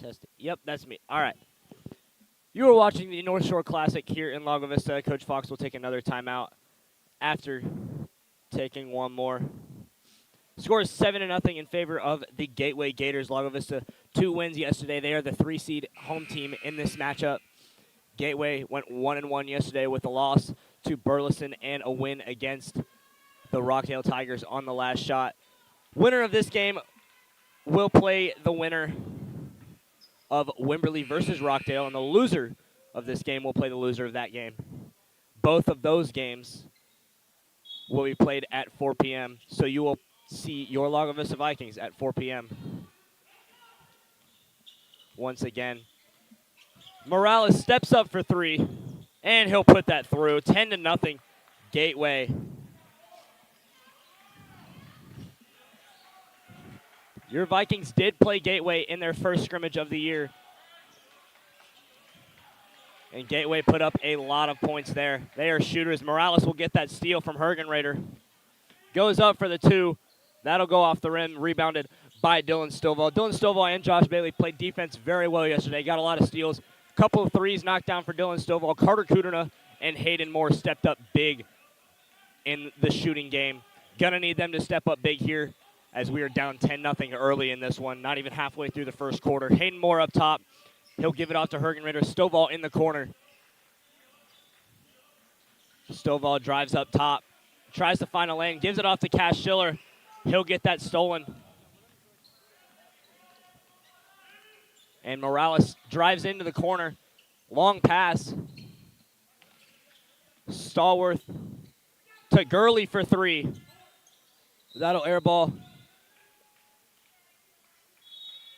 Test. Yep, that's me. All right. You are watching the North Shore Classic here in Lago Vista. Coach Fox will take another timeout after taking one more. Score is 7-0 in favor of the Gateway Gators. Lago Vista, 2 wins yesterday. They are the 3-seed home team in this matchup. Gateway went 1-1 yesterday with a loss to Burleson and a win against the Rockdale Tigers on the last shot. Winner of this game will play the winner of Wimberley versus Rockdale, and the loser of this game will play the loser of that game. Both of those games will be played at 4 p.m., so you will see your Lago Vista Vikings at 4 p.m. once again. Morales steps up for 3, and he'll put that through. 10-0 Gateway. Your Vikings did play Gateway in their first scrimmage of the year. And Gateway put up a lot of points there. They are shooters. Morales will get that steal from Hergenrader. Goes up for the 2. That'll go off the rim. Rebounded by Dylan Stovall. Dylan Stovall and Josh Bailey played defense very well yesterday. Got a lot of steals. Couple of threes knocked down for Dylan Stovall. Carter Kuderna and Hayden Moore stepped up big in the shooting game. Gonna need them to step up big here as we are down 10-0 early in this one. Not even halfway through the first quarter. Hayden Moore up top. He'll give it off to Hergenrader. Stovall in the corner. Stovall drives up top. Tries to find a lane. Gives it off to Cash Schiller. He'll get that stolen. And Morales drives into the corner. Long pass. Stallworth to Gurley for 3. That'll airball.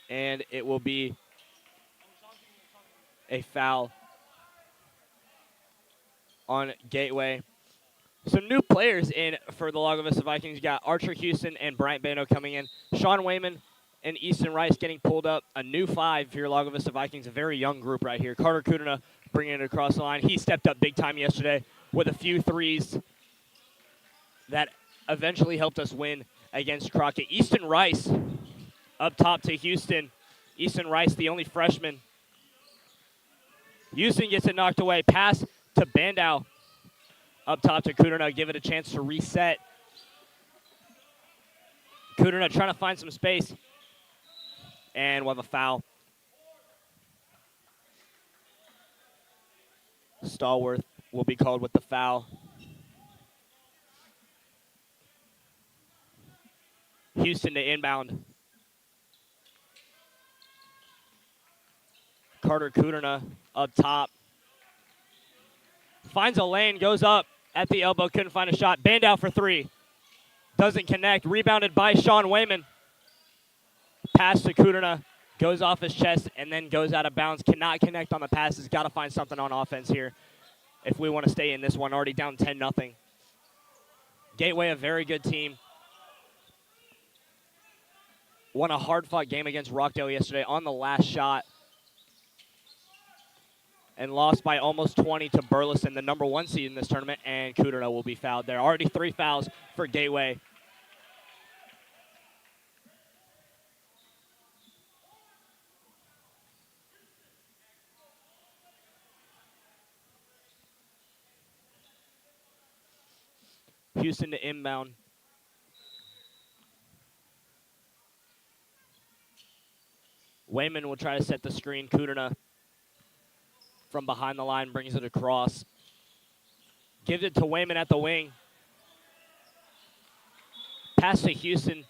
And it will be a foul on Gateway. Some new players in for the Lago Vista Vikings. You got Archer Houston and Bryant Bano coming in. Sean Wayman and Easton Rice getting pulled up. A new 5 for your Lago Vista Vikings. A very young group right here. Carter Kuderna bringing it across the line. He stepped up big time yesterday with a few threes that eventually helped us win against Crockett. Easton Rice up top to Houston. Easton Rice, the only freshman. Houston gets it knocked away. Pass to Bandow. Up top to Kuderna. Give it a chance to reset. Kuderna trying to find some space. And we'll have a foul. Stallworth will be called with the foul. Houston to inbound. Carter Kuderna up top. Finds a lane, goes up at the elbow, couldn't find a shot. Bandow for 3. Doesn't connect. Rebounded by Sean Wayman. Pass to Kuderna. Goes off his chest and then goes out of bounds. Cannot connect on the passes. Got to find something on offense here if we want to stay in this one. Already down 10-0. Gateway, a very good team. Won a hard-fought game against Rockdale yesterday on the last shot. And lost by almost 20 to Burleson, the number 1 seed in this tournament, and Kuderna will be fouled there. Already 3 fouls for Gateway. Houston to inbound. Wayman will try to set the screen. Kuderna from behind the line brings it across. Gives it to Wayman at the wing. Pass to Houston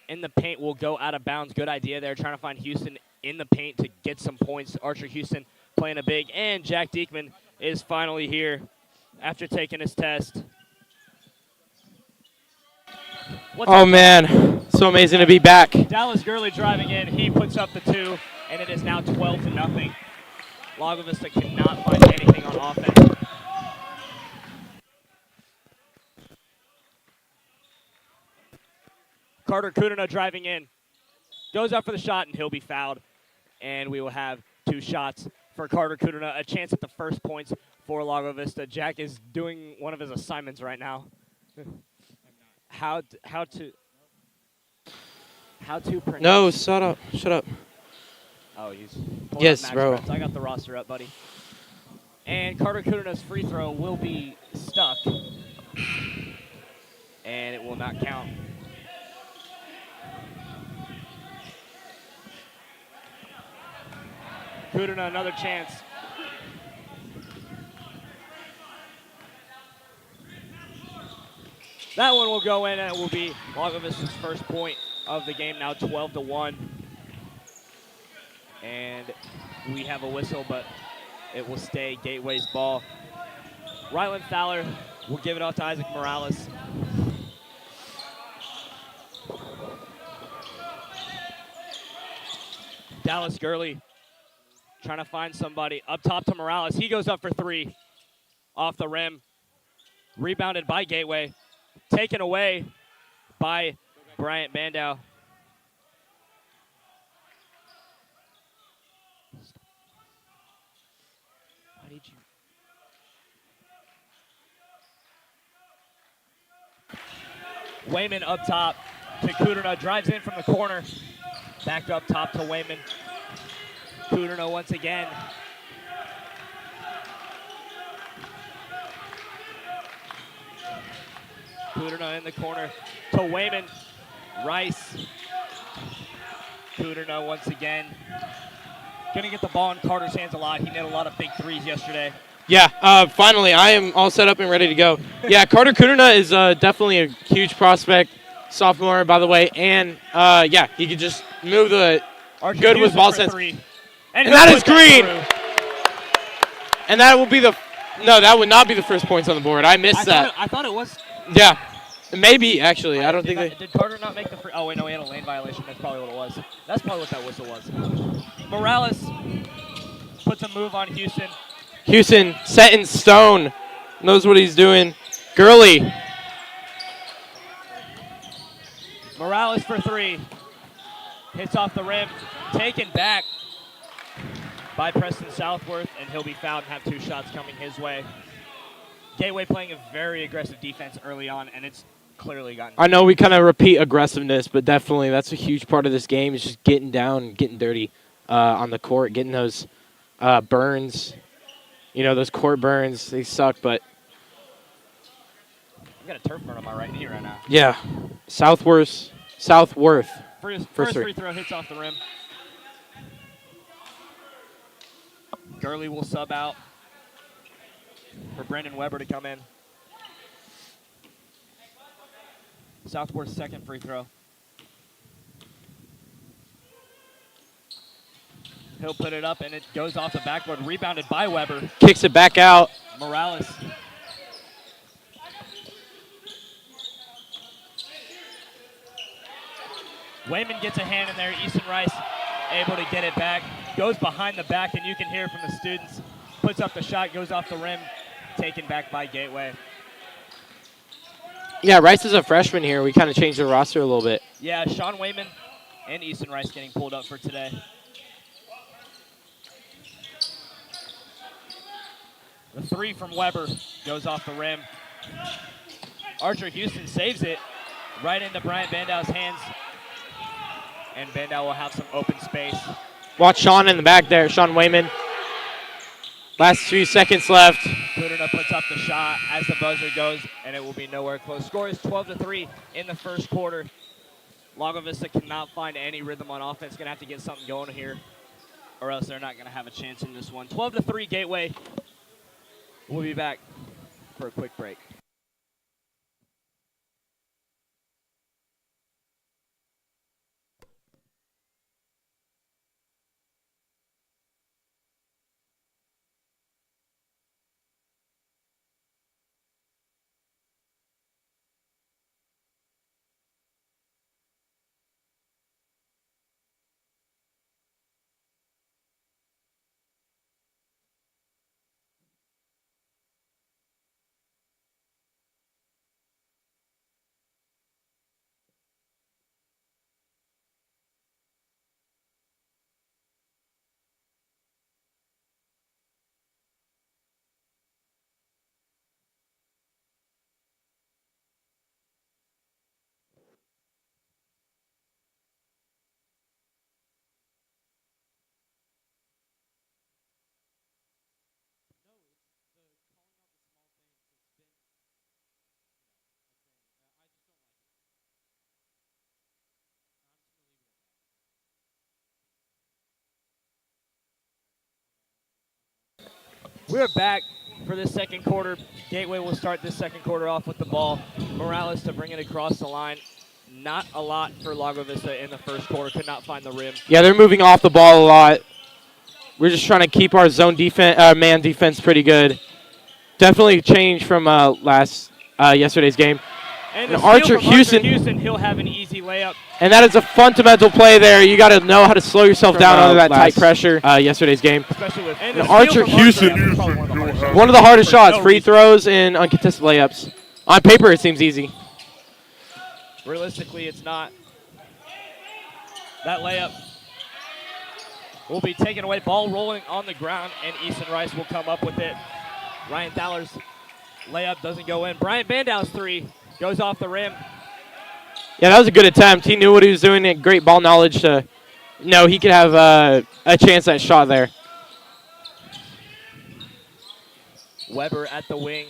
in the paint will go out of bounds. Good idea there, trying to find Houston in the paint to get some points. Archer Houston playing a big, and Jack Diekman is finally here after taking his test. Oh, man. So amazing to be back. Dallas Gurley driving in. He puts up the 2, and it is now 12-0. Lago Vista cannot find anything on offense. Carter Kuderna driving in. Goes up for the shot, and he'll be fouled. And we will have 2 shots for Carter Kuderna. A chance at the first points for Lago Vista. Jack is doing one of his assignments right now. How to pronounce. No, shut up. Shut up. Oh, he's pulling Yes, up max bro. reps. I got the roster up, buddy. And Carter Kuderna's free throw will be stuck. And it will not count. Kuderna, another chance. That one will go in, and it will be Lago Vista's first point of the game, now 12-1. And we have a whistle, but it will stay Gateway's ball. Ryland Fowler will give it off to Isaac Morales. Dallas Gurley trying to find somebody. Up top to Morales. He goes up for three. Off the rim. Rebounded by Gateway. Taken away by Bryant Bandow. Why did you? Wayman up top to Kuderna. Drives in from the corner. Back up top to Wayman. Kuderna once again. Kuderna in the corner to Wayman. Rice. Kuderna once again. Gonna get the ball in Carter's hands a lot. He made a lot of big threes yesterday. Yeah, finally, I am all set up and ready to go. Yeah, Carter Kuderna is definitely a huge prospect, sophomore, by the way. And, yeah, he could just move the Archer good with Houston ball for sense. three. And that is green. Through. And that will be the – no, that would not be the first points on the board. I missed that. I thought it was. Yeah, maybe, actually. I don't think they – Did Carter not make the free? Oh, wait, no, he had a lane violation. That's probably what it was. That's probably what that whistle was. Morales puts a move on Houston. Houston, set in stone, knows what he's doing. Gurley. Morales for three. Hits off the rim. Taken back by Preston Southworth, and he'll be fouled and have two shots coming his way. Gateway playing a very aggressive defense early on, and it's clearly gotten. I know we kind of repeat aggressiveness, but definitely that's a huge part of this game is just getting down and getting dirty on the court, getting those burns. You know, those court burns, they suck, but. I've got a turf burn on my right knee right now. Yeah. Southworth. First free throw hits off the rim. Gurley will sub out for Brendan Weber to come in. Southworth's second free throw. He'll put it up, and it goes off the backboard. Rebounded by Weber. Kicks it back out. Morales. Wayman gets a hand in there. Easton Rice able to get it back. Goes behind the back, and you can hear from the students. Puts up the shot, goes off the rim. Taken back by Gateway. Yeah, Rice is a freshman here. We kind of changed the roster a little bit. Yeah, Sean Wayman and Easton Rice getting pulled up for today. The three from Weber goes off the rim. Archer Houston saves it right into Bryant Bandow's hands. And Bandow will have some open space. Watch Sean in the back there, Sean Wayman. Last 2 seconds left. Kuderna puts up the shot as the buzzer goes, and it will be nowhere close. Score is 12-3 in the first quarter. Lago Vista cannot find any rhythm on offense. Going to have to get something going here, or else they're not going to have a chance in this one. 12-3 Gateway. We'll be back for a quick break. We're back for this second quarter. Gateway will start this second quarter off with the ball. Morales to bring it across the line. Not a lot for Lago Vista in the first quarter. Could not find the rim. Yeah, they're moving off the ball a lot. We're just trying to keep our zone defense, man defense pretty good. Definitely changed from yesterday's game. And Archer Houston, he'll have an easy layup. And that is a fundamental play there. You got to know how to slow yourself down under that tight pressure. Yesterday's game. Especially with Archer Houston, one of the hardest shots, free throws and uncontested layups. On paper, it seems easy. Realistically, it's not. That layup will be taken away. Ball rolling on the ground, and Easton Rice will come up with it. Ryan Thaler's layup doesn't go in. Bryant Bandow's three goes off the rim. Yeah, that was a good attempt. He knew what he was doing. Great ball knowledge to know he could have a chance at shot there. Weber at the wing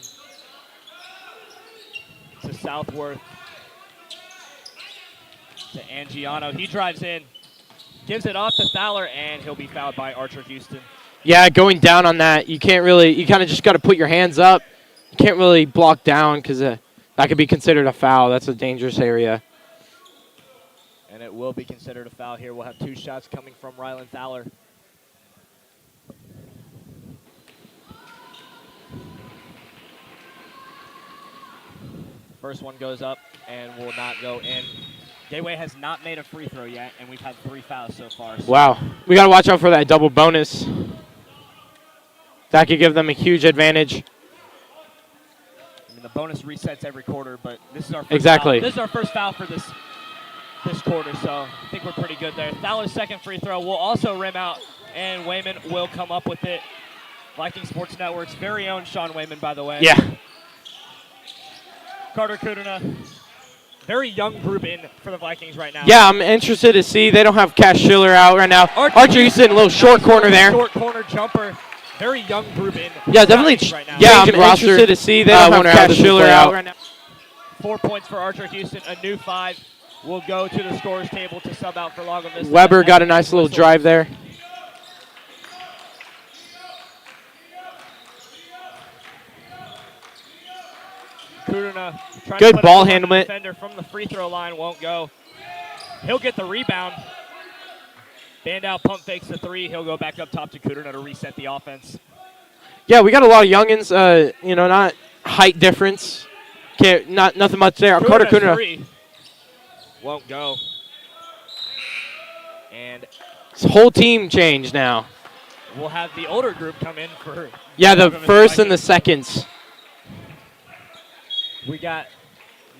to Southworth. To Angiano. He drives in, gives it off to Thaler, and he'll be fouled by Archer Houston. Yeah, going down on that, you can't really, you kind of just got to put your hands up. You can't really block down because that could be considered a foul. That's a dangerous area. And it will be considered a foul here. We'll have two shots coming from Rylan Thaler. First one goes up and will not go in. Gateway has not made a free throw yet, and we've had 3 fouls so far. So wow. We got to watch out for that double bonus. That could give them a huge advantage. I mean, the bonus resets every quarter, but this is our first exactly. foul. This is our first foul for this quarter, so I think we're pretty good there. Thaler's second free throw will also rim out, and Wayman will come up with it. Viking Sports Network's very own Sean Wayman, by the way. Yeah. Carter Kuduna. Very young group in for the Vikings right now. Yeah, I'm interested to see. They don't have Cash Schiller out right now. Archer Houston, a little short corner there. Short corner jumper. Very young group in. Yeah, definitely. Right now. Yeah, I'm interested to see. They don't have Cash Schiller out right now. 4 points for Archer Houston. A new 5 will go to the scorer's table to sub out for Lago Vista. Weber got a nice little drive there. Kuduna good ball handling. Defender from the free throw line won't go. He'll get the rebound. Bandow pump fakes the 3. He'll go back up top to Kuduna to reset the offense. Yeah, we got a lot of youngins. Not height difference. Nothing much there. Carter Kuduna won't go. And this whole team changed now. We'll have the older group come in for. Yeah, the first and the seconds. We got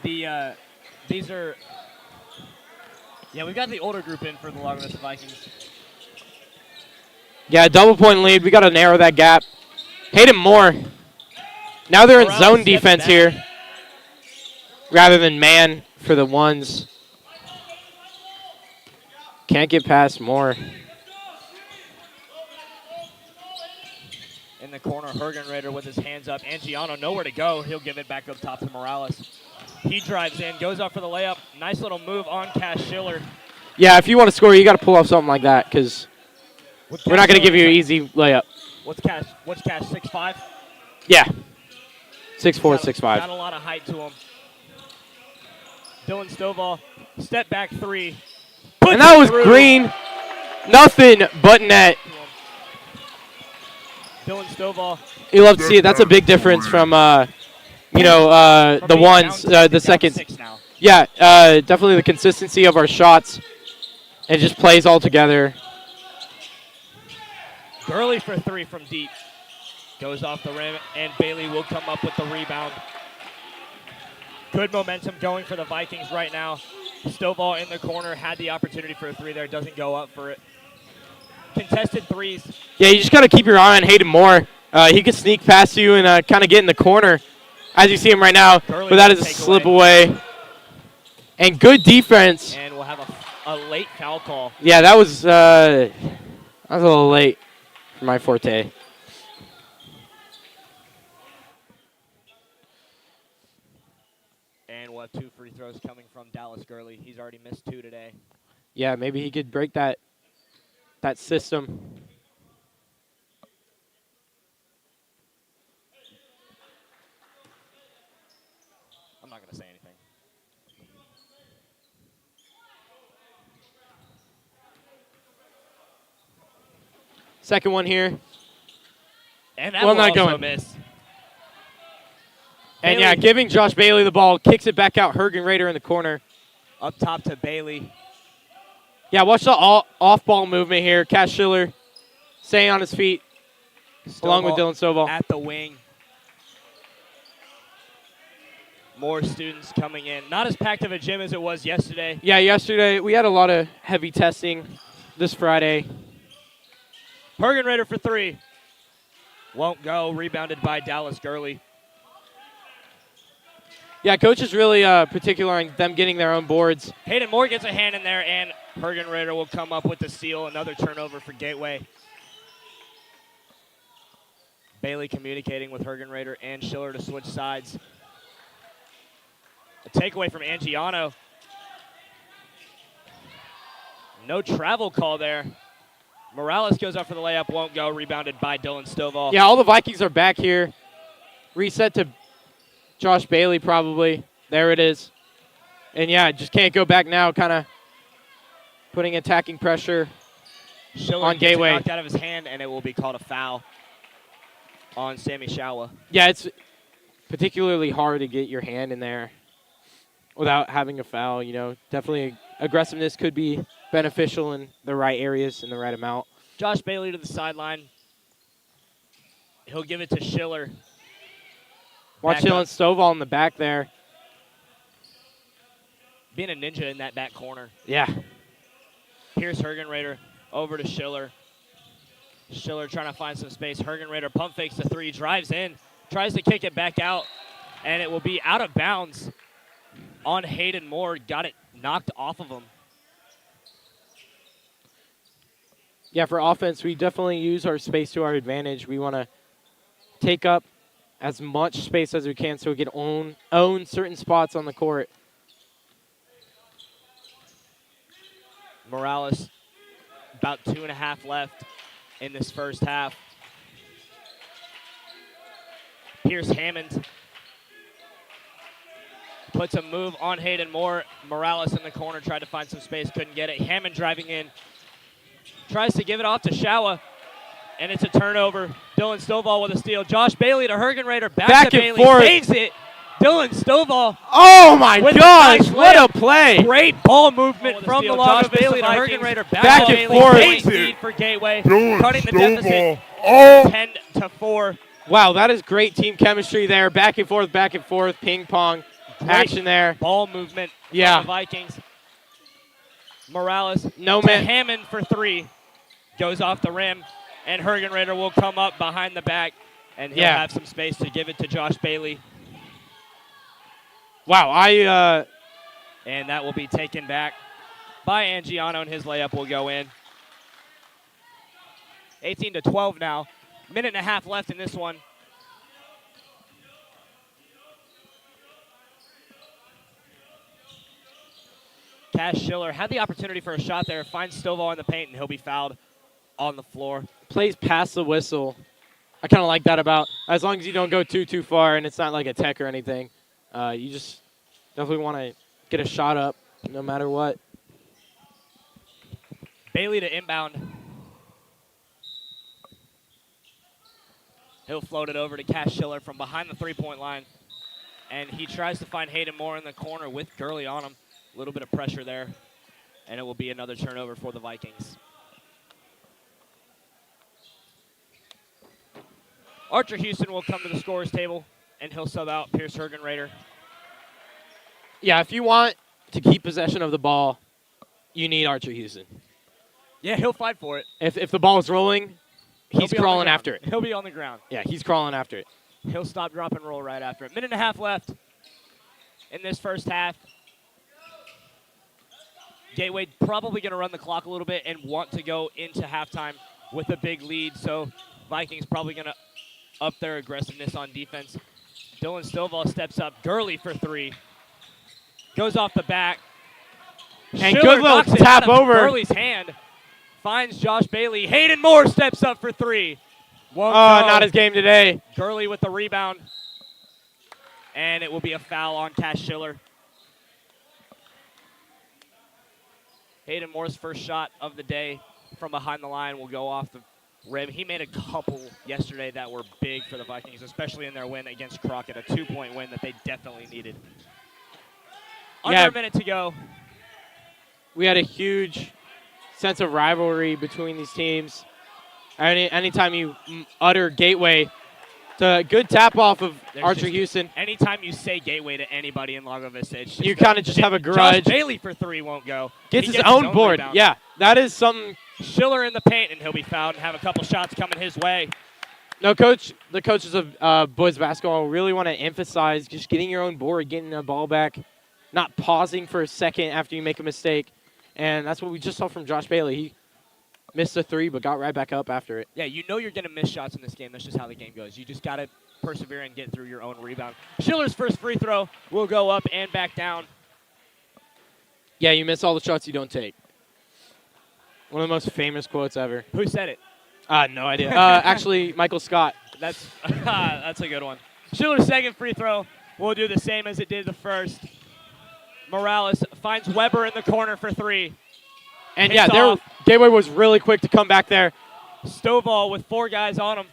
the, these are, yeah, we got the older group in for the Lago Vista Vikings. Yeah, double point lead. We got to narrow that gap. Hayden Moore. Now they're in zone defense here rather than man for the ones. Can't get past Moore. In the corner, Hergenrader with his hands up. Angiano nowhere to go. He'll give it back up top to Morales. He drives in, goes up for the layup. Nice little move on Cash Schiller. Yeah, if you want to score, you got to pull off something like that because we're not going to give you an easy layup. What's Cash? 6'5"? Yeah. 6'4", 6'5". Got a lot of height to him. Dylan Stovall, step back 3. And that was green. Nothing but net. Dylan Stovall. You love to see it. That's a big difference from, the ones, the seconds. Yeah, definitely the consistency of our shots. It just plays all together. Gurley for 3 from deep. Goes off the rim, and Bailey will come up with the rebound. Good momentum going for the Vikings right now. Stovall in the corner, had the opportunity for a 3 there, doesn't go up for it. Contested 3s. Yeah, you just got to keep your eye on Hayden Moore. He could sneak past you and kind of get in the corner, as you see him right now. But that is a slip away. And good defense. And we'll have a late foul call. Yeah, that was a little late for my forte. And we'll have 2 free throws coming from Dallas Gurley. He's already missed 2 today. Yeah, maybe he could break that system. not going to say anything. Second one here. And that Well, will not also going. miss. And yeah, Bailey giving Josh Bailey the ball, kicks it back out. Hergen Raider in the corner. up top to Bailey. Yeah, watch the off-ball movement here. Cash Schiller staying on his feet along with Dylan Stovall. At the wing. More students coming in. Not as packed of a gym as it was yesterday. Yeah, yesterday we had a lot of heavy testing. This Friday. Hergen Raider for three. Won't go. Rebounded by Dallas Gurley. Yeah, coach is really particular on them getting their own boards. Hayden Moore gets a hand in there, and Hergen Raider will come up with the steal. Another turnover for Gateway. Bailey communicating with Hergen Raider and Schiller to switch sides. A takeaway from Angiano. No travel call there. Morales goes up for the layup, won't go. Rebounded by Dylan Stovall. Yeah, all the Vikings are back here. Reset to Josh Bailey probably. There it is. And yeah, just can't go back now, kind of putting attacking pressure Schiller on gets it Gateway. knocked out of his hand, and it will be called a foul on Sammy Shawa. Yeah, it's particularly hard to get your hand in there without having a foul. You know, definitely aggressiveness could be beneficial in the right areas in the right amount. Josh Bailey to the sideline. He'll give it to Schiller. Watch Back Dylan up. Stovall in the back there. Being a ninja in that back corner. Yeah. Here's Hergen Raider over to Schiller. Schiller trying to find some space. Hergen Raider pump fakes the three, drives in, tries to kick it back out, and it will be out of bounds on Hayden Moore. Got it knocked off of him. Yeah, for offense, we definitely use our space to our advantage. We want to take up as much space as we can so we can own certain spots on the court. Morales, about 2.5 left in this first half. Pierce Hammond puts a move on Hayden Moore. Morales in the corner, tried to find some space, couldn't get it. Hammond driving in, tries to give it off to Shawa, and it's a turnover. Dylan Stovall with a steal. Josh Bailey to Hergen Raider, back to and Bailey, forth. saves it. Dylan Stovall. Oh, my With a gosh, nice what layup. a play. Great ball movement with a from steal. the Lago Josh Bailey Vista to Vikings. Hergen Raider, back to and Bailey. forth. Big lead for Gateway, Dylan cutting the deficit Stovall. 10-4. Wow, that is great team chemistry there. Back and forth, ping pong Great action there. Ball movement Yeah. from the Vikings. Morales No to man. Hammond for three. Goes off the rim, and Hergen Raider will come up behind the back, and he'll Yeah. have some space to give it to Josh Bailey. Wow, And that will be taken back by Angiano, and his layup will go in. 18-12 now. Minute and a half left in this one. Cash Schiller had the opportunity for a shot there, finds Stovall in the paint, and he'll be fouled on the floor. plays past the whistle. I kind of like that about, as long as you don't go too far and it's not like a tech or anything. You just definitely want to get a shot up no matter what. Bailey to inbound. He'll float it over to Cash Schiller from behind the three-point line. And he tries to find Hayden Moore in the corner with Gurley on him. A little bit of pressure there. And it will be another turnover for the Vikings. Archer Houston will come to the scorer's table, and he'll sub out Pierce Hergen Raider. Yeah, if you want to keep possession of the ball, you need Archer Houston. Yeah, he'll fight for it. If the ball is rolling, He'll he's be on the crawling ground. after it. He'll be on the ground. Yeah, he's crawling after it. He'll stop, drop, and roll right after it. Minute and a half left in this first half. Gateway probably going to run the clock a little bit and want to go into halftime with a big lead. So Vikings probably going to up their aggressiveness on defense. Dylan Stovall steps up. Gurley for three. Goes off the back. And Schiller good little knocks it tap out of over. Gurley's hand. Finds Josh Bailey. Hayden Moore steps up for three. Won't Oh, go. not his game today. Gurley with the rebound. and it will be a foul on Cash Schiller. Hayden Moore's first shot of the day from behind the line will go off the rim. He made a couple yesterday that were big for the Vikings, especially in their win against Crockett, a 2-point win that they definitely needed. Under a minute to go. We had a huge sense of rivalry between these teams. Anytime you utter Gateway, it's a good tap off of Archer Houston. Anytime you say Gateway to anybody in Lago Vista, it's just you kind of just have a grudge. Josh Bailey for three won't go. Gets his own board. Rebound. Yeah, that is something. Schiller in the paint, and he'll be fouled and have a couple shots coming his way. No, Coach. The coaches of boys basketball really want to emphasize just getting your own board, getting the ball back, not pausing for a second after you make a mistake. And that's what we just saw from Josh Bailey. He missed a three, but got right back up after it. Yeah, you know you're going to miss shots in this game. That's just how the game goes. You just got to persevere and get through your own rebound. Schiller's first free throw will go up and back down. Yeah, you miss all the shots you don't take. One of the most famous quotes ever. Who said it? No idea. Actually, Michael Scott. That's a good one. Schiller's second free throw will do the same as it did the first. Morales finds Weber in the corner for three. And yeah, Gateway was really quick to come back there. Stovall with four guys on him.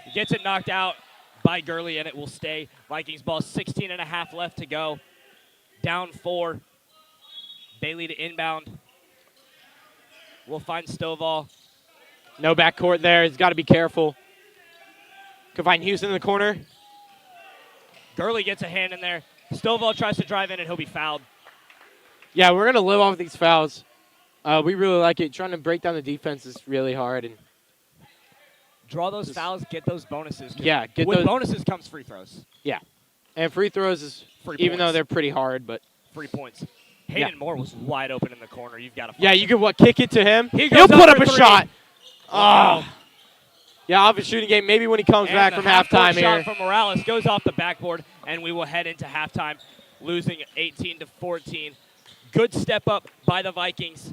He gets it knocked out by Gurley, and it will stay. Vikings ball, 16 and a half left to go. Down 4. Bailey to inbound. We'll find Stovall. No backcourt there. He's got to be careful. Can find Houston in the corner. Gurley gets a hand in there. Stovall tries to drive in, and he'll be fouled. Yeah, we're going to live off these fouls. We really like it. Trying to break down the defense is really hard. And draw those fouls, get those bonuses. Yeah, with bonuses comes free throws. Yeah, and free throws is even though they're pretty hard, but 3 points. Hayden Moore was wide open in the corner. You've got to. Yeah, you could kick it to him. He'll put up a three. shot. Oh. Yeah, off a shooting game. Maybe when he comes back from halftime here. Shot from Morales goes off the backboard, and we will head into halftime, losing 18-14. Good step up by the Vikings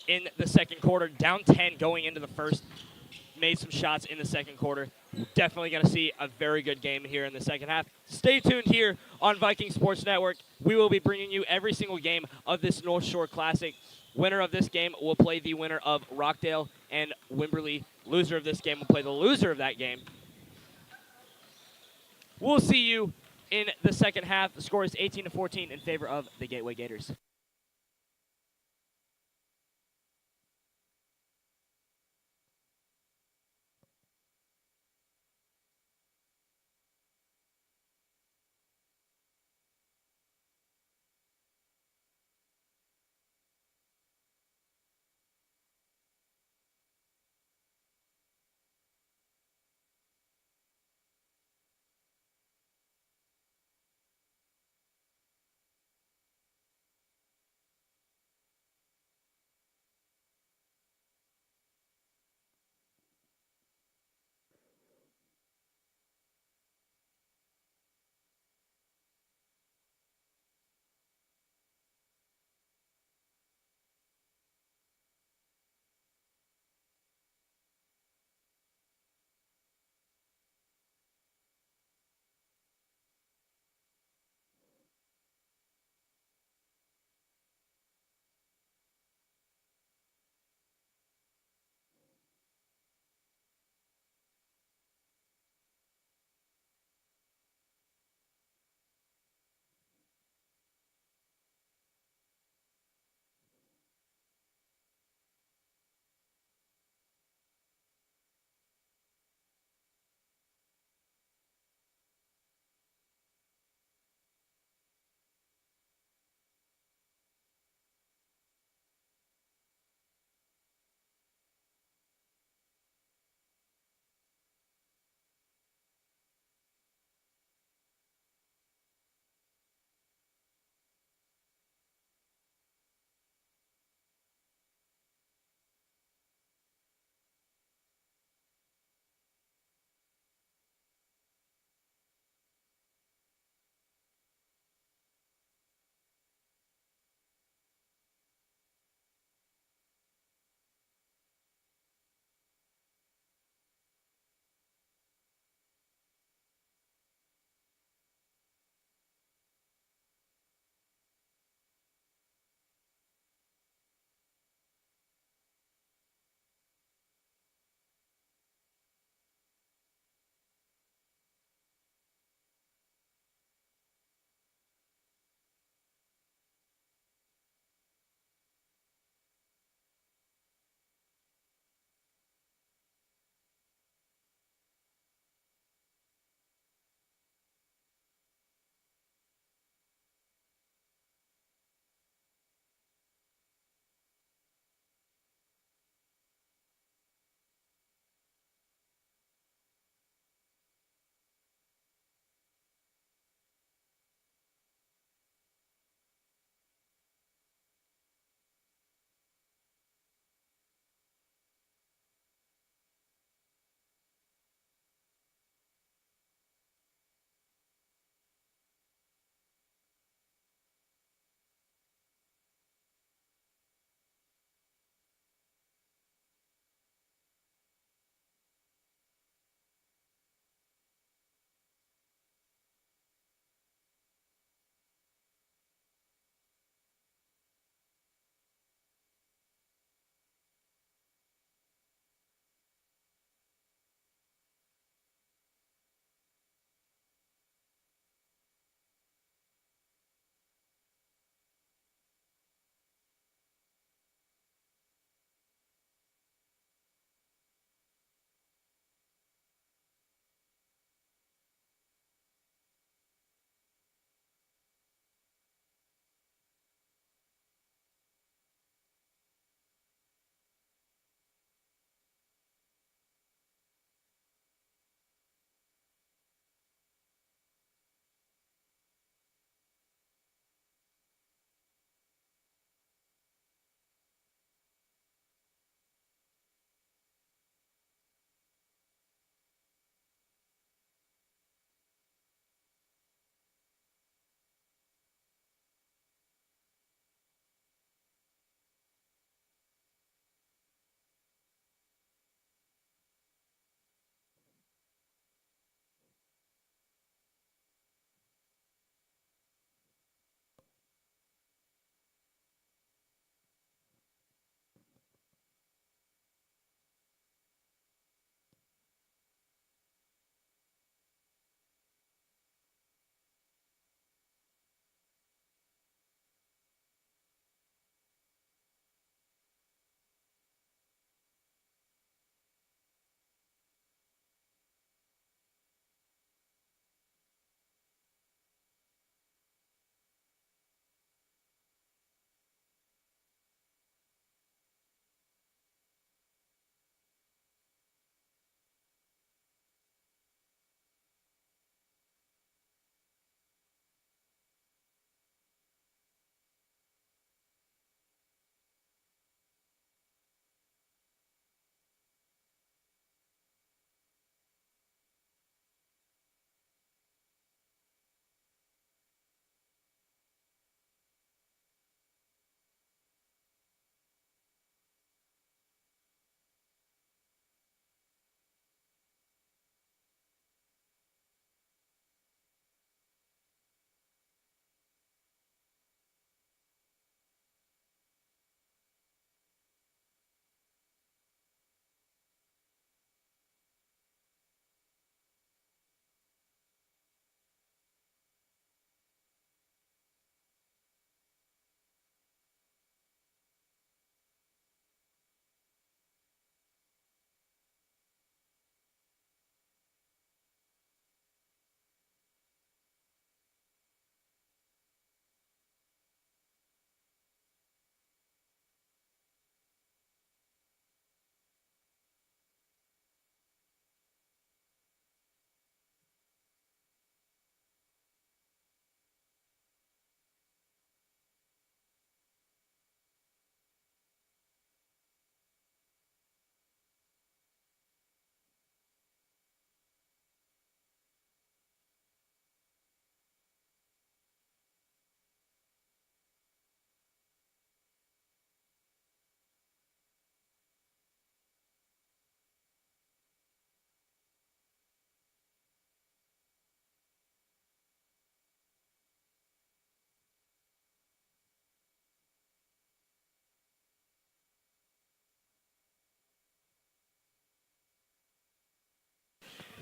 in the second quarter. Down 10 going into the first. Made some shots in the second quarter. Definitely going to see a very good game here in the second half. Stay tuned here on Viking Sports Network. We will be bringing you every single game of this North Shore Classic. Winner of this game will play the winner of Rockdale and Wimberley. Loser of this game will play the loser of that game. We'll see you in the second half. The score is 18-14 in favor of the Gateway Gators.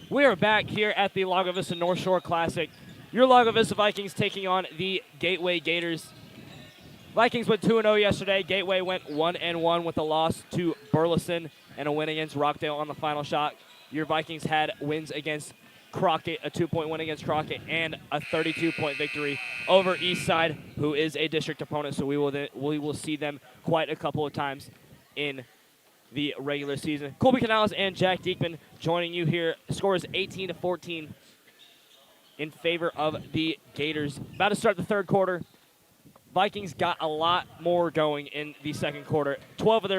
We are back here at the Lago Vista North Shore Classic. Your Lago Vista Vikings taking on the Gateway Gators. Vikings went 2-0 yesterday. Gateway went 1-1 with a loss to Burleson and a win against Rockdale on the final shot. Your Vikings had wins against Crockett, a 2-point win against Crockett, and a 32-point victory over Eastside, who is a district opponent. So we will see them quite a couple of times in the regular season. Colby Canales and Jack Diekman joining you here. Score is 18-14 in favor of the Gators. About to start the third quarter. Vikings got a lot more going in the second quarter. 11 of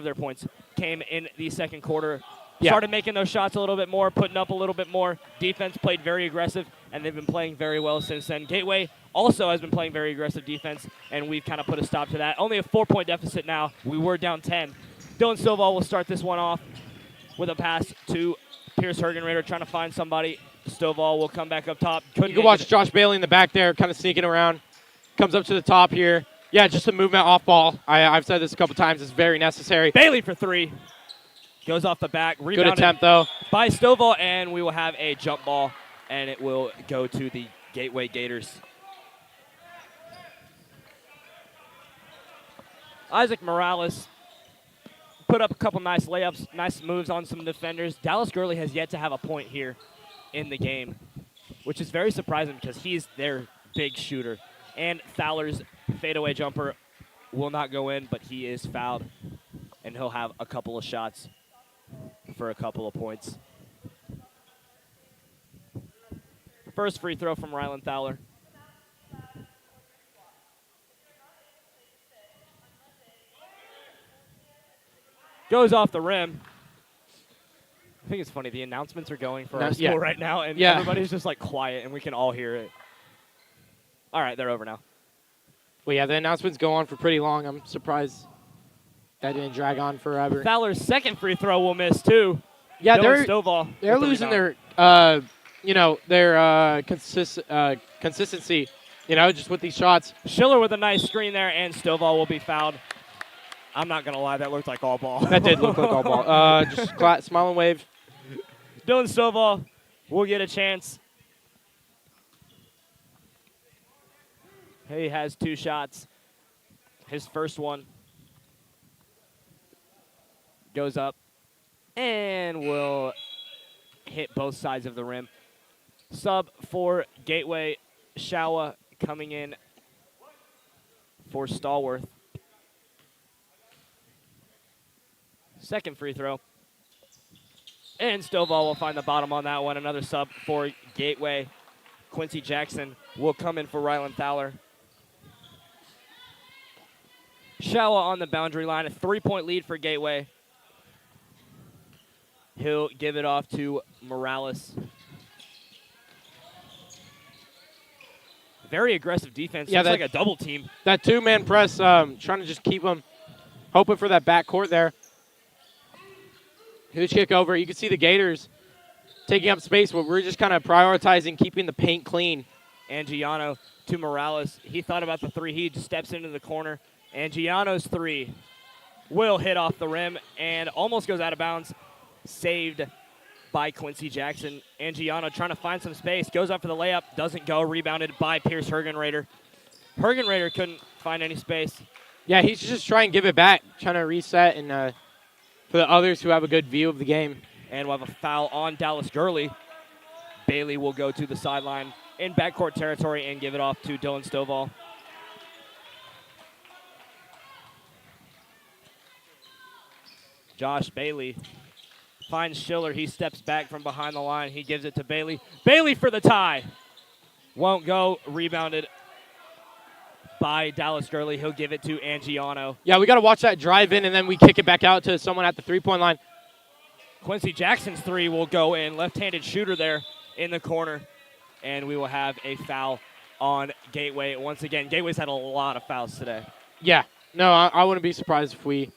their points came in the second quarter. Yeah. Started making those shots a little bit more, putting up a little bit more. Defense played very aggressive, and they've been playing very well since then. Gateway also has been playing very aggressive defense, and we've kind of put a stop to that. Only a 4-point deficit now. We were down 10. Dylan Stovall will start this one off with a pass to Pierce Hergenrader, trying to find somebody. Stovall will come back up top. You can watch Josh Bailey in the back there, kind of sneaking around. Comes up to the top here. Yeah, just a movement off ball. I've said this a couple times. It's very necessary. Bailey for three. Goes off the back. Rebounded Good attempt, though. By Stovall, and we will have a jump ball, and it will go to the Gateway Gators. Isaac Morales put up a couple nice layups, nice moves on some defenders. Dallas Gurley has yet to have a point here in the game, which is very surprising because he's their big shooter. And Fowler's fadeaway jumper will not go in, but he is fouled, and he'll have a couple of shots for a couple of points. First free throw from Rylan Fowler. Goes off the rim. I think it's funny. The announcements are going for our school right now, and everybody's just like quiet, and we can all hear it. All right, they're over now. Well, yeah, the announcements go on for pretty long. I'm surprised that didn't drag on forever. Fowler's second free throw will miss too. Yeah, Stovall they're losing their, consistency. Just with these shots. Schiller with a nice screen there, and Stovall will be fouled. I'm not gonna lie, that looked like all ball. That did look like all ball. Just smile and wave. Dylan Stovall will get a chance. He has two shots. His first one goes up and will hit both sides of the rim. Sub for Gateway, Shawa coming in for Stallworth. Second free throw. And Stovall will find the bottom on that one. Another sub for Gateway. Quincy Jackson will come in for Rylan Fowler. Shawa on the boundary line. A 3-point lead for Gateway. He'll give it off to Morales. Very aggressive defense. Yeah, looks like a double team. That two-man press, trying to just keep them, hoping for that backcourt there. Huge kick over. You can see the Gators taking up space, but we're just kind of prioritizing keeping the paint clean. Angiano to Morales. He thought about the three. He just steps into the corner. Angiano's three will hit off the rim and almost goes out of bounds. Saved by Quincy Jackson. Angiano trying to find some space. Goes up for the layup. Doesn't go. Rebounded by Pierce Hergenrader. Hergenrader couldn't find any space. Yeah, he's just trying to give it back. Trying to reset and for the others who have a good view of the game. And we'll have a foul on Dallas Gurley. Bailey will go to the sideline in backcourt territory and give it off to Dylan Stovall. Josh Bailey finds Schiller. He steps back from behind the line. He gives it to Bailey. Bailey for the tie. Won't go. Rebounded by Dallas Gurley. He'll give it to Angiano. Yeah, we got to watch that drive in, and then we kick it back out to someone at the three-point line. Quincy Jackson's three will go in. Left-handed shooter there in the corner. And we will have a foul on Gateway. Once again, Gateway's had a lot of fouls today. Yeah. No, I wouldn't be surprised if we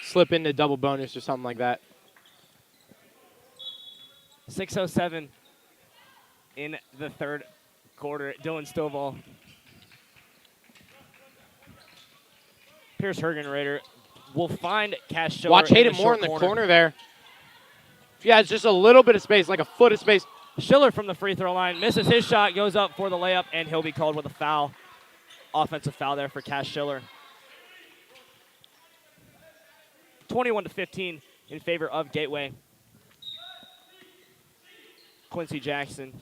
slip into double bonus or something like that. 6:07 in the third quarter. Dylan Stovall. Pierce Hergenrader will find Cash Schiller. Watch Hayden in the Moore short in the corner corner there. If he has just a little bit of space, like a foot of space. Schiller from the free throw line misses his shot, goes up for the layup, and he'll be called with a foul. Offensive foul there for Cash Schiller. 21-15 in favor of Gateway. Quincy Jackson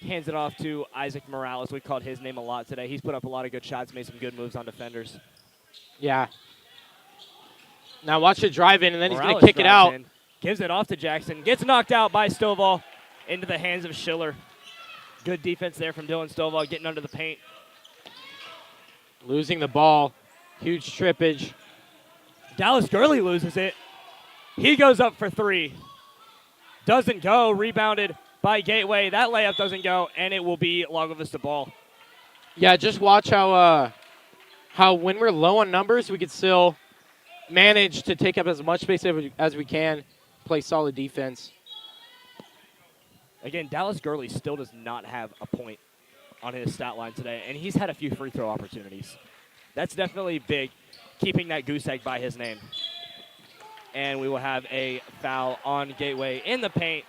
hands it off to Isaac Morales. We called his name a lot today. He's put up a lot of good shots, made some good moves on defenders. Yeah. Now watch it drive in, and then Morales he's going to kick it out. in, gives it off to Jackson. Gets knocked out by Stovall into the hands of Schiller. Good defense there from Dylan Stovall, getting under the paint. Losing the ball. Huge trippage. Dallas Gurley loses it. He goes up for three. Doesn't go. Rebounded by Gateway. That layup doesn't go, and it will be Lago Vista ball. Yeah, just watch how when we're low on numbers, we can still manage to take up as much space as we can, play solid defense. Again, Dallas Gurley still does not have a point on his stat line today, and he's had a few free throw opportunities. That's definitely big, keeping that goose egg by his name. And we will have a foul on Gateway in the paint.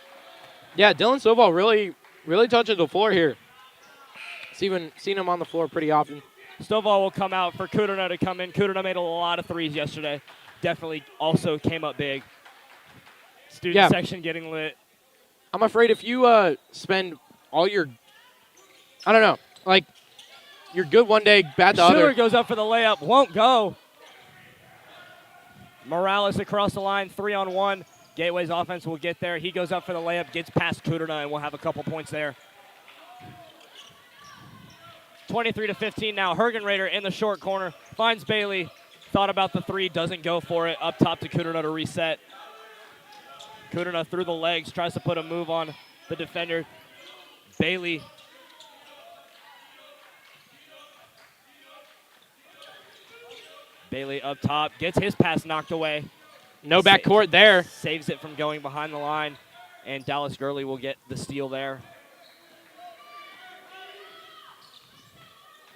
Yeah, Dylan Stovall really touching the floor here. Seen him on the floor pretty often. Stovall will come out for Kudrna to come in. Kudrna made a lot of threes yesterday. Definitely also came up big. Student section getting lit. I'm afraid if you spend all your, I don't know, like you're good one day, bad the other. Schiller goes up for the layup, won't go. Morales across the line, 3-on-1. Gateway's offense will get there. He goes up for the layup, gets past Kudrna, and we'll have a couple points there. 23-15 now. Hergenrader in the short corner. Finds Bailey. Thought about the three. Doesn't go for it. Up top to Kudrna to reset. Kudrna through the legs. Tries to put a move on the defender. Bailey. Bailey up top. Gets his pass knocked away. No backcourt there. Saves it from going behind the line. And Dallas Gurley will get the steal there.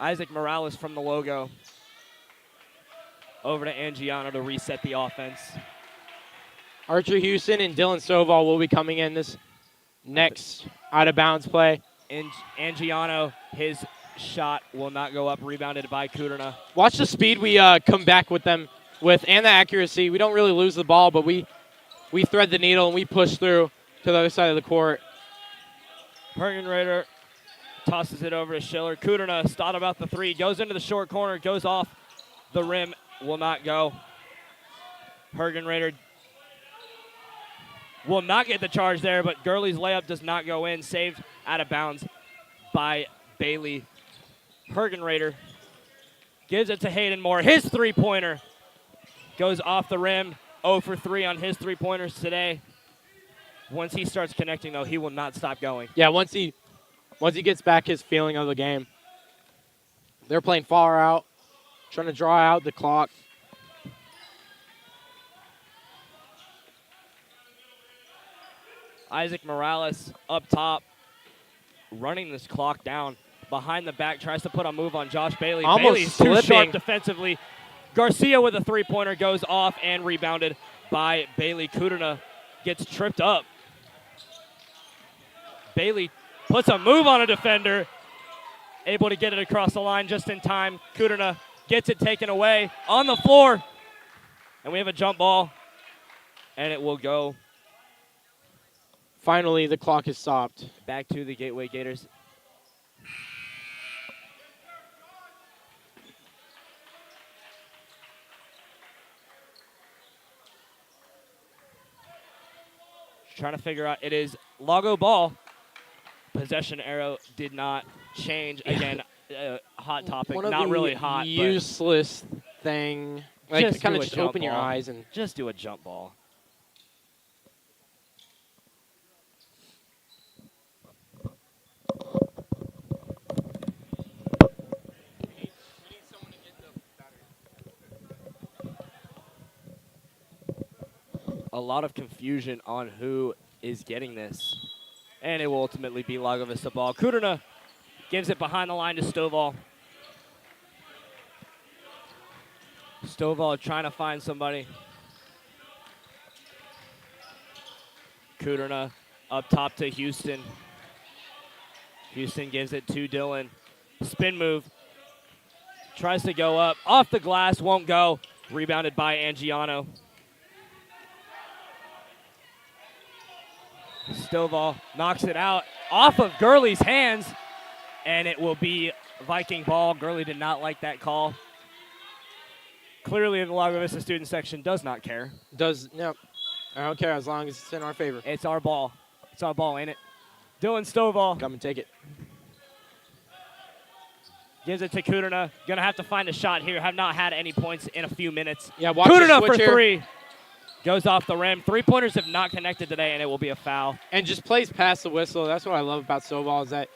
Isaac Morales from the logo. Over to Angiano to reset the offense. Archer Houston and Dylan Stovall will be coming in this next out-of-bounds play. Angiano, his shot will not go up, rebounded by Kudrna. Watch the speed we come back with them with and the accuracy. We don't really lose the ball, but we thread the needle and we push through to the other side of the court. Hergenrader tosses it over to Schiller. Kudrna thought about the three, goes into the short corner, goes off the rim, will not go. Hergenrader will not get the charge there, but Gurley's layup does not go in. Saved out of bounds by Bailey. Hergenrader gives it to Hayden Moore. His three-pointer goes off the rim. 0 for 3 on his three-pointers today. Once he starts connecting, though, he will not stop going. Yeah, once he gets back his feeling of the game. They're playing far out, trying to draw out the clock. Isaac Morales up top, running this clock down. Behind the back, tries to put a move on Josh Bailey. Almost Bailey's slipping. too sharp defensively. Garcia with a three-pointer goes off and rebounded by Bailey. Kudrna gets tripped up. Bailey puts a move on a defender, able to get it across the line just in time. Kudrna gets it taken away on the floor, and we have a jump ball, and it will go Finally, the clock is stopped. back to the Gateway Gators. Trying to figure out, it is Lago ball. Possession arrow did not change. Again, hot topic, One of not the really hot. useless thing. But Like, kind of do a just jump open your ball. eyes and. Just do a jump ball. A lot of confusion on who is getting this. And it will ultimately be Lago Vista ball. Kudrna gives it behind the line to Stovall. Stovall trying to find somebody. Kuderna up top to Houston. Houston gives it to Dylan. Spin move. Tries to go up. Off the glass, won't go. Rebounded by Angiano. Stovall knocks it out off of Gurley's hands, and it will be Viking ball. Gurley did not like that call. Clearly, the Lago Vista student section does not care. No, I don't care as long as it's in our favor. It's our ball. It's our ball, ain't it? Dylan Stovall Come and take it. gives it to Kuderna. Gonna have to find a shot here. Have not had any points in a few minutes. Yeah, watch Kuderna for here. three. Goes off the rim. Three-pointers have not connected today, and it will be a foul. And just plays past the whistle. That's what I love about Stovall is that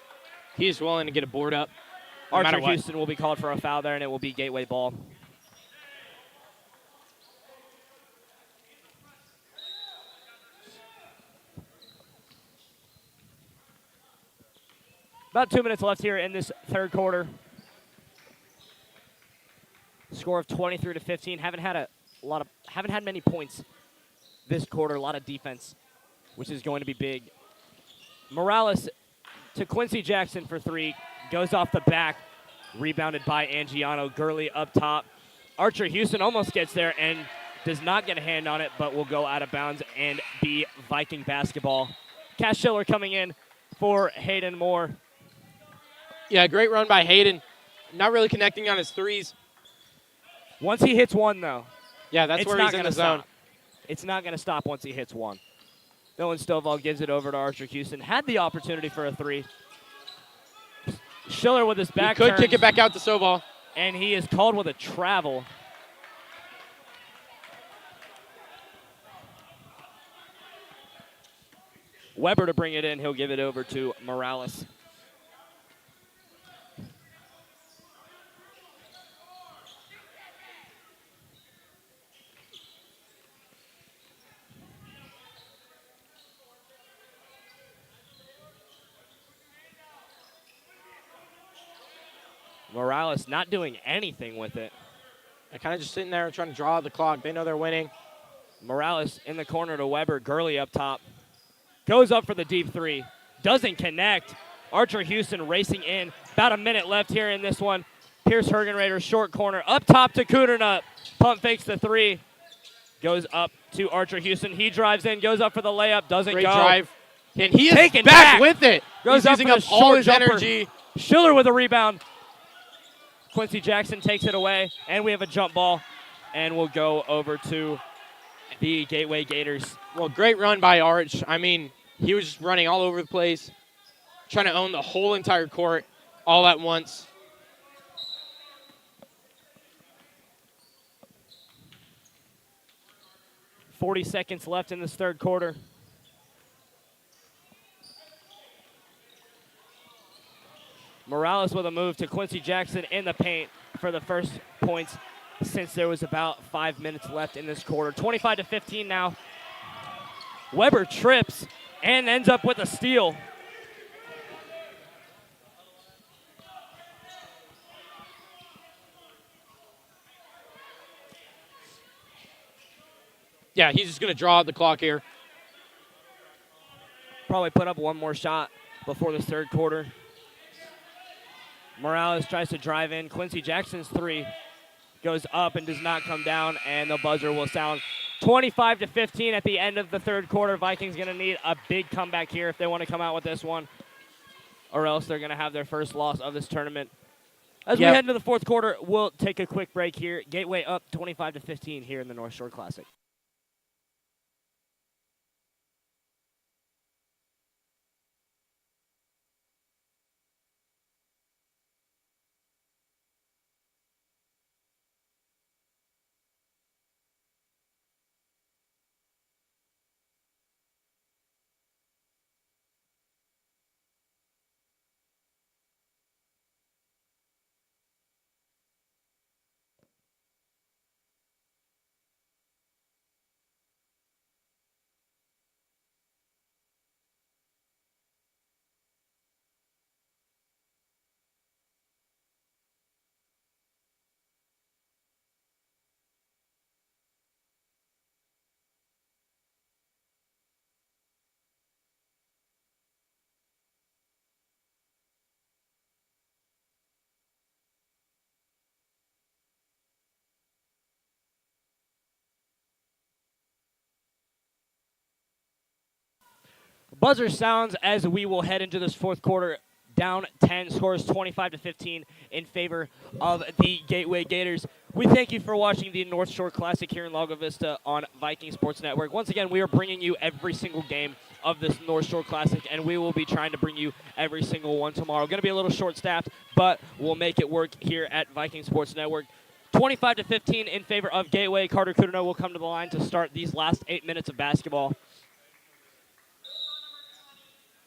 he's willing to get a board up. No Archer Houston will be called for a foul there, and it will be Gateway ball. About 2 minutes left here in this third quarter. Score of 23-15. Haven't had many points this quarter. A lot of defense, which is going to be big. Morales to Quincy Jackson for three. Goes off the back. Rebounded by Angiano. Gurley up top. Archer Houston almost gets there and does not get a hand on it, but will go out of bounds and be Viking basketball. Cash Schiller coming in for Hayden Moore. Yeah, great run by Hayden. Not really connecting on his threes. Once he hits one, though, yeah, that's where he's in the zone. Stop. It's not going to stop once he hits one. Dylan Stovall gives it over to Archer Houston. Had the opportunity for a three. Schiller with his back He could kick it back out to Stovall. And he is called with a travel. Weber to bring it in. He'll give it over to Morales. Morales not doing anything with it. They're kind of just sitting there trying to draw out the clock. They know they're winning. Morales in the corner to Weber. Gurley up top. Goes up for the deep three. Doesn't connect. Archer Houston racing in. About a minute left here in this one. Pierce Hergenrader, short corner. Up top to Kuderna. Pump fakes the three. Goes up to Archer Houston. He drives in. Goes up for the layup. Doesn't Great go. drive. And he is Taken back with it. Goes He's up using for up the all short his jumper. energy. Schiller with a rebound. Quincy Jackson takes it away, and we have a jump ball, and we'll go over to the Gateway Gators. Well, great run by Arch. I mean, he was just running all over the place, trying to own the whole entire court all at once. .40 seconds left in this third quarter. Morales with a move to Quincy Jackson in the paint for the first points since there was about 5 minutes left in this quarter. 25-15 now. Weber trips and ends up with a steal. Yeah, he's just going to draw out the clock here. Probably put up one more shot before this third quarter. Morales tries to drive in. Quincy Jackson's three goes up and does not come down, and the buzzer will sound. 25-15 at the end of the third quarter. Vikings going to need a big comeback here if they want to come out with this one, or else they're going to have their first loss of this tournament. As we head into the fourth quarter, we'll take a quick break here. Gateway up 25-15 here in the North Shore Classic. Buzzer sounds as we will head into this fourth quarter. Down 10, scores 25-15 in favor of the Gateway Gators. We thank you for watching the North Shore Classic here in Lago Vista on Viking Sports Network. Once again, we are bringing you every single game of this North Shore Classic, and we will be trying to bring you every single one tomorrow. Going to be a little short-staffed, but we'll make it work here at Viking Sports Network. 25-15 in favor of Gateway. Carter Kudino will come to the line to start these last 8 minutes of basketball.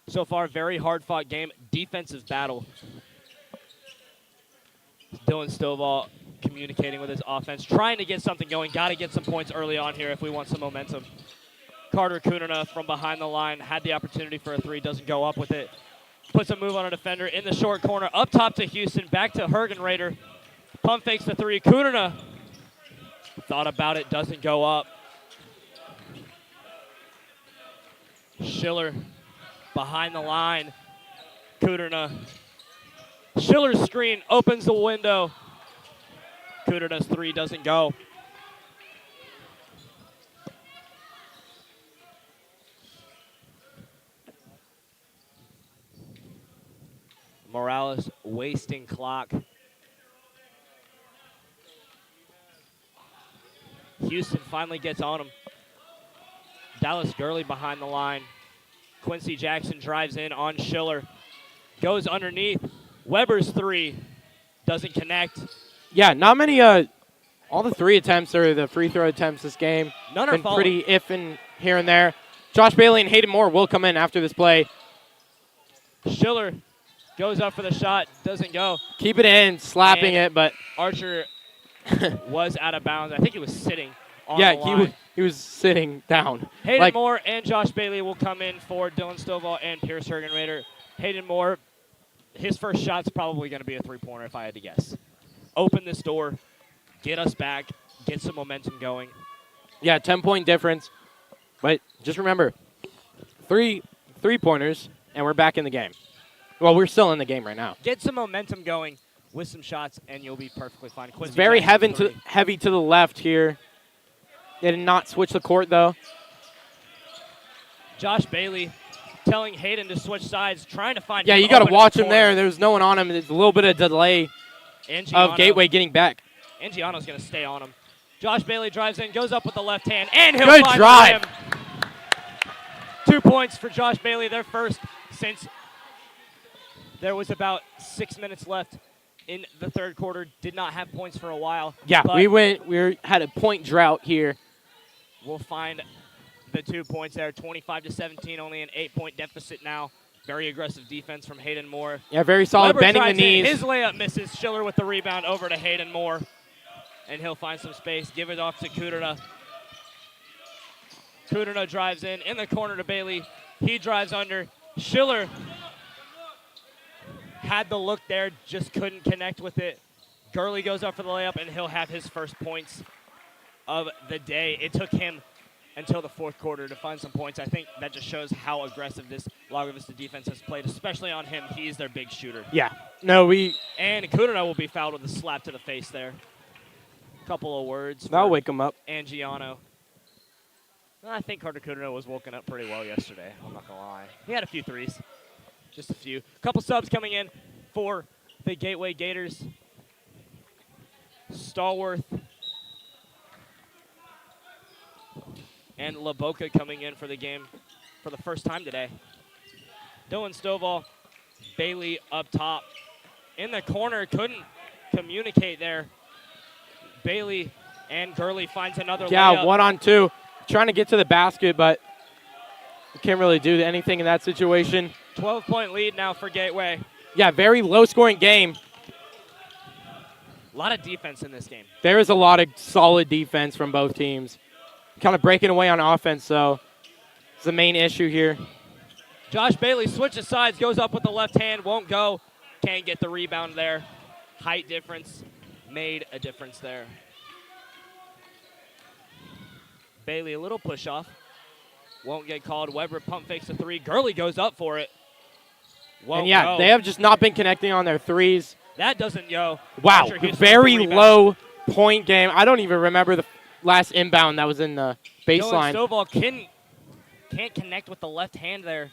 So far, very hard-fought game, defensive battle. Dylan Stovall communicating with his offense, trying to get something going. Got to get some points early on here if we want some momentum. Carter Kunina from behind the line had the opportunity for a three, doesn't go up with it. Puts a move on a defender in the short corner, up top to Houston, back to Hergenrader. Pump fakes the three. Kunina thought about it, doesn't go up. Schiller behind the line. Kuderna. Schiller's screen opens the window. Kuderna's three doesn't go. Morales wasting clock. Houston finally gets on him. Dallas Gurley behind the line. Quincy Jackson drives in on Schiller. Goes underneath. Weber's three. Doesn't connect. Yeah, not many, all the three attempts or the free throw attempts this game. None are been falling. pretty iffing here and there. Josh Bailey and Hayden Moore will come in after this play. Schiller goes up for the shot. Doesn't go. Keep it in, slapping And it, but Archer was out of bounds. I think he was sitting on the line. Yeah, he was sitting down. Hayden Moore and Josh Bailey will come in for Dylan Stovall and Pierce Hergenrader. Hayden Moore, his first shot's probably going to be a three-pointer if I had to guess. Open this door, get us back, get some momentum going. Yeah, 10-point difference. But just remember, three three-pointers, and we're back in the game. Well, we're still in the game right now. Get some momentum going with some shots, and you'll be perfectly fine. It's very heavy to the left here. They did not switch the court, though. Josh Bailey telling Hayden to switch sides, trying to find. Yeah, you got to watch him there. There's no one on him. There's a little bit of delay of Gateway getting back. Angiano's going to stay on him. Josh Bailey drives in, goes up with the left hand, and he'll Good find drive. him. 2 points for Josh Bailey, their first since there was about 6 minutes left in the third quarter. Did not have points for a while. Yeah, we had a point drought here. We'll find the 2 points there. 25-17, only an 8-point deficit now. Very aggressive defense from Hayden Moore. Yeah, very solid, Weber bending the tries in. knees. His layup misses. Schiller with the rebound over to Hayden Moore. And he'll find some space. Give it off to Kuderna. Kuderna drives in the corner to Bailey. He drives under. Schiller had the look there, just couldn't connect with it. Gurley goes up for the layup, and he'll have his first points of the day. It took him until the fourth quarter to find some points. I think that just shows how aggressive this Lago Vista defense has played, especially on him. He's their big shooter. Yeah. No, And Kuderna will be fouled with a slap to the face there. Couple of words. That'll wake him up. Angiano. I think Carter Kuderna was woken up pretty well yesterday. I'm not going to lie. He had a few threes. Just a few. Couple subs coming in for the Gateway Gators. Stallworth and LaBoca coming in for the game for the first time today. Dylan Stovall, Bailey up top. In the corner, couldn't communicate there. Bailey and Gurley finds another layup. 1-on-2. Trying to get to the basket, but can't really do anything in that situation. 12-point lead now for Gateway. Yeah, very low-scoring game. A lot of defense in this game. There is a lot of solid defense from both teams. Kind of breaking away on offense, so it's the main issue here. Josh Bailey switches sides, goes up with the left hand, won't go. Can't get the rebound there. Height difference made a difference there. Bailey, a little push off. Won't get called. Weber pump fakes a three. Gurley goes up for it. Won't go. They have just not been connecting on their threes. That doesn't go. Wow, very low point game. I don't even remember the last inbound that was in the baseline. Dylan Stovall can't connect with the left hand there.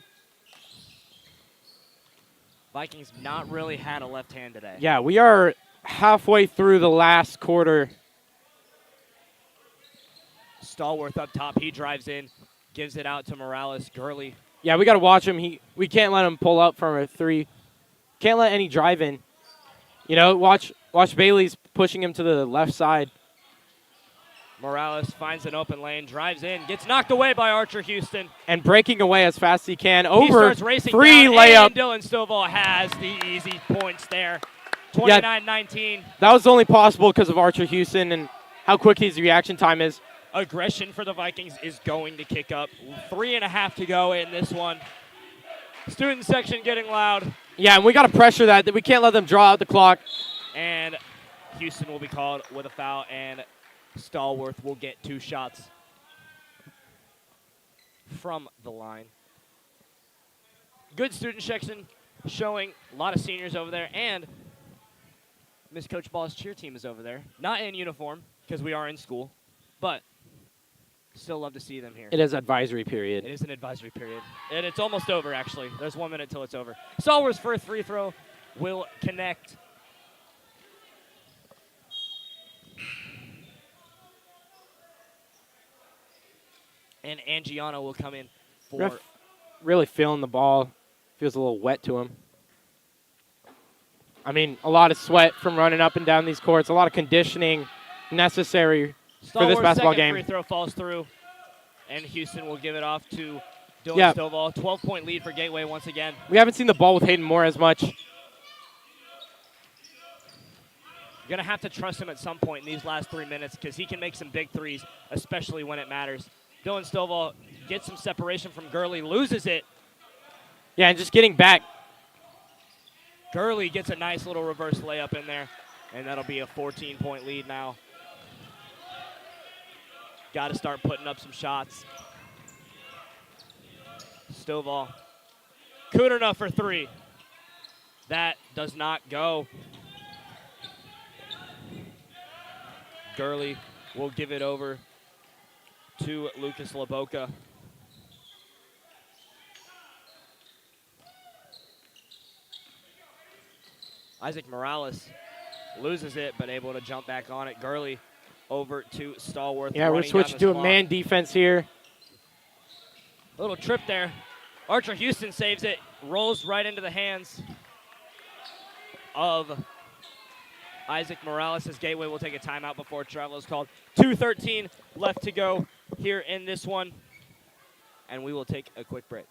Vikings not really had a left hand today. Yeah, we are halfway through the last quarter. Stallworth up top. He drives in, gives it out to Morales. Gurley. Yeah, we got to watch him. We can't let him pull up from a three. Can't let any drive in. You know, watch Bailey's pushing him to the left side. Morales finds an open lane, drives in, gets knocked away by Archer Houston. And breaking away as fast as he can. He Over starts racing free down, layup. and Dylan Stovall has the easy points there. 29-19. That was only possible because of Archer Houston and how quick his reaction time is. Aggression for the Vikings is going to kick up. 3.5 to go in this one. Student section getting loud. Yeah, and we got to pressure that. We can't let them draw out the clock. And Houston will be called with a foul, and Stallworth will get 2 shots from the line. Good student section showing a lot of seniors over there, and Miss Coach Ball's cheer team is over there. Not in uniform, because we are in school, but still love to see them here. It is advisory period. It is an advisory period. And it's almost over, actually. There's 1 minute till it's over. Stallworth's first free throw will connect. And Angiano will come in for... Ref really feeling the ball. Feels a little wet to him. I mean, a lot of sweat from running up and down these courts. A lot of conditioning necessary for this basketball second game. Free throw falls through, and Houston will give it off to Dylan Stovall. 12-point lead for Gateway once again. We haven't seen the ball with Hayden Moore as much. You're going to have to trust him at some point in these last 3 minutes because he can make some big threes, especially when it matters. Dylan Stovall gets some separation from Gurley, loses it. Yeah, and just getting back. Gurley gets a nice little reverse layup in there, and that'll be a 14-point lead now. Got to start putting up some shots. Stovall. Kuderna for 3. That does not go. Gurley will give it over to Lucas Laboca. Isaac Morales loses it, but able to jump back on it. Gurley over to Stallworth. Yeah, we're switching to a man defense here. Little trip there. Archer Houston saves it, rolls right into the hands of Isaac Morales. As Gateway will take a timeout before travel is called. 2:13 left to go here in this one, and we will take a quick break.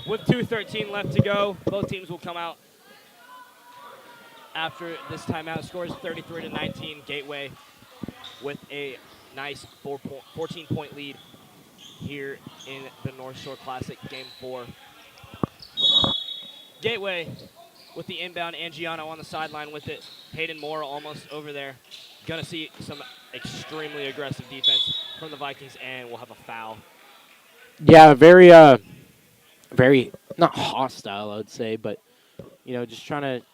With 2:13 left to go, both teams will come out after this timeout. Scores 33-19. Gateway with a nice 14-point lead here in the North Shore Classic Game 4. Gateway with the inbound. Angiano on the sideline with it. Hayden Moore almost over there. Gonna see some extremely aggressive defense from the Vikings, and we'll have a foul. Yeah, very not hostile, I would say, but just trying to.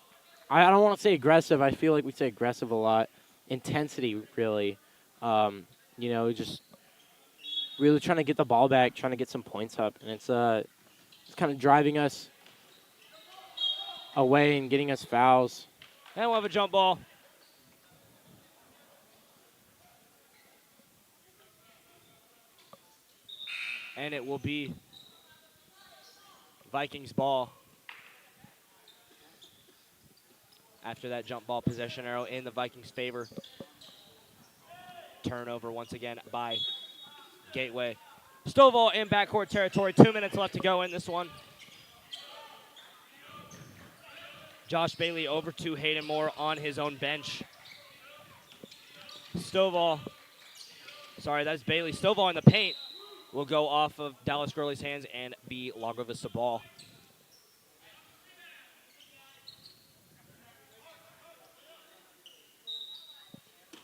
I don't want to say aggressive. I feel like we say aggressive a lot. Intensity, really. Just really trying to get the ball back, trying to get some points up, and it's kind of driving us away and getting us fouls. And we'll have a jump ball. And it will be Vikings ball. After that jump ball possession arrow in the Vikings' favor. Turnover once again by Gateway. Stovall in backcourt territory. 2 minutes left to go in this one. Josh Bailey over to Hayden Moore on his own bench. Stovall. Sorry, that's Bailey. Stovall in the paint will go off of Dallas Gurley's hands and be Lago Vista ball.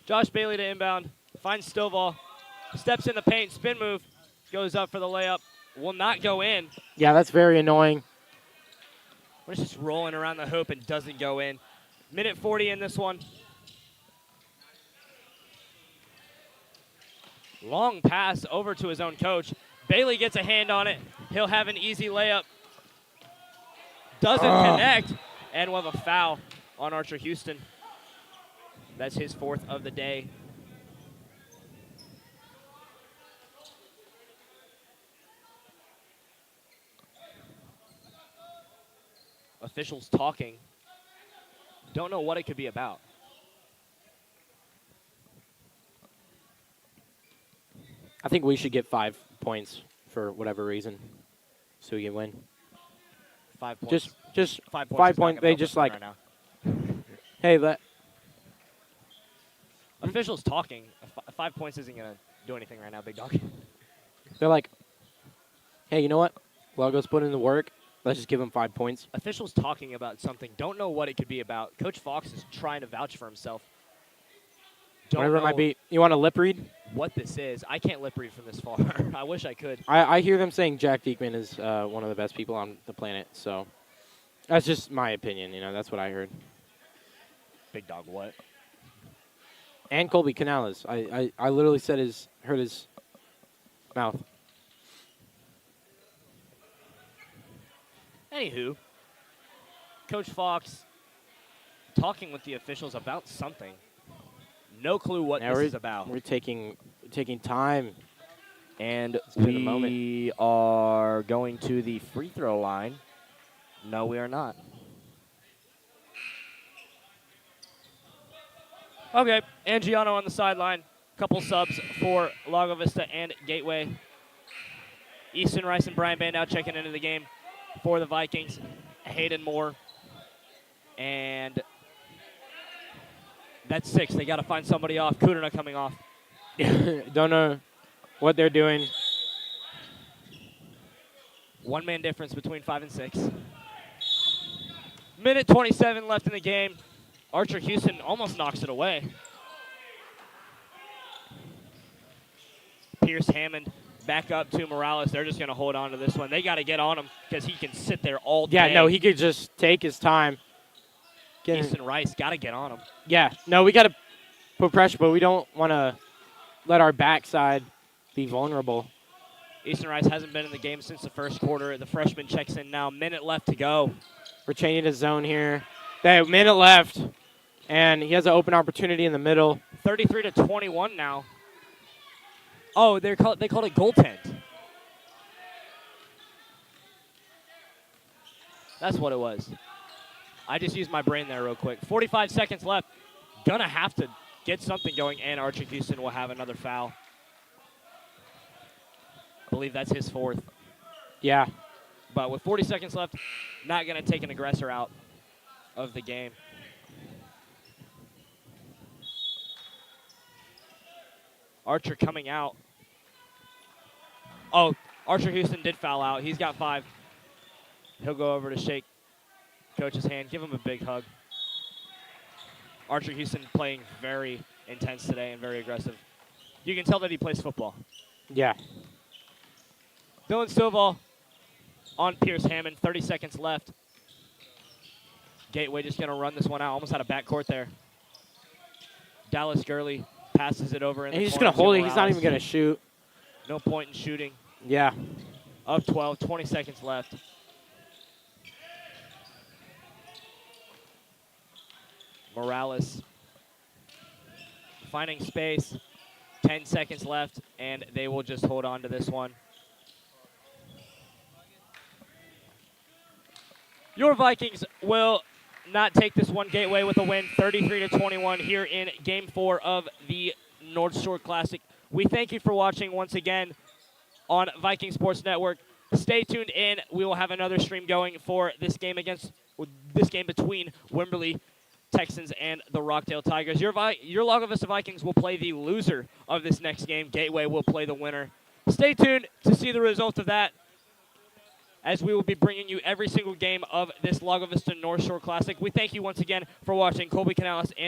Josh Bailey to inbound. Finds Stovall. Steps in the paint. Spin move. Goes up for the layup. Will not go in. Yeah, that's very annoying. It's just rolling around the hoop and doesn't go in. Minute 40 in this one. Long pass over to his own coach. Bailey gets a hand on it. He'll have an easy layup. Doesn't connect. And we'll have a foul on Archer Houston. That's his 4th of the day. Officials talking. Don't know what it could be about. I think we should get 5 points for whatever reason, so we can win. 5 points. Just 5 points. 5 points. They just like, right now. hey, let. Officials talking. 5 points isn't gonna do anything right now, big dog. They're like, hey, you know what? Lago's put in the work. Let's just give him 5 points. Officials talking about something. Don't know what it could be about. Coach Fox is trying to vouch for himself. Whatever it might be. You want to lip read? What this is. I can't lip read from this far. I wish I could. I hear them saying Jack Diekman is one of the best people on the planet. So that's just my opinion. You know, that's what I heard. Big dog, what? And Colby Canales. I literally heard his mouth. Anywho, Coach Fox talking with the officials about something. No clue what this is about. We're taking time. And we are going to the free throw line. No, we are not. Okay, Angiano on the sideline. Couple subs for Lago Vista and Gateway. Easton Rice and Brian Bandow checking into the game for the Vikings. Hayden Moore. And that's 6. They got to find somebody off. Kudrna coming off. Don't know what they're doing. 1-man difference between 5 and 6. Minute 27 left in the game. Archer Houston almost knocks it away. Pierce Hammond back up to Morales. They're just going to hold on to this one. They got to get on him because he can sit there all day. Yeah, no, he could just take his time. Easton Rice got to get on him. Yeah, no, we got to put pressure, but we don't want to let our backside be vulnerable. Easton Rice hasn't been in the game since the first quarter. The freshman checks in now. Minute left to go. We're changing his zone here. They have a minute left, and he has an open opportunity in the middle. 33-21 now. Oh, they called it goaltend. That's what it was. I just used my brain there real quick. 45 seconds left. Gonna have to get something going, and Archer Houston will have another foul. I believe that's his 4th. Yeah. But with 40 seconds left, not gonna take an aggressor out of the game. Archer coming out. Oh, Archer Houston did foul out. He's got 5. He'll go over to shake coach's hand. Give him a big hug. Archer Houston playing very intense today and very aggressive. You can tell that he plays football. Yeah. Dylan Stovall on Pierce Hammond. 30 seconds left. Gateway just going to run this one out. Almost out of backcourt there. Dallas Gurley passes it over. And he's just going to hold it. He's not even going to shoot. No point in shooting. Yeah. Up 12. 20 seconds left. Morales finding space. 10 seconds left, and they will just hold on to this one. Your Vikings will not take this one Gateway with a win, 33-21 here in Game 4 of the North Shore Classic. We thank you for watching once again on Viking Sports Network. Stay tuned in. We will have another stream going for this game between Wimberley Texans and the Rockdale Tigers. Your Lago Vista Vikings will play the loser of this next game. Gateway will play the winner. Stay tuned to see the result of that, as we will be bringing you every single game of this Lago Vista North Shore Classic. We thank you once again for watching. Colby Canales and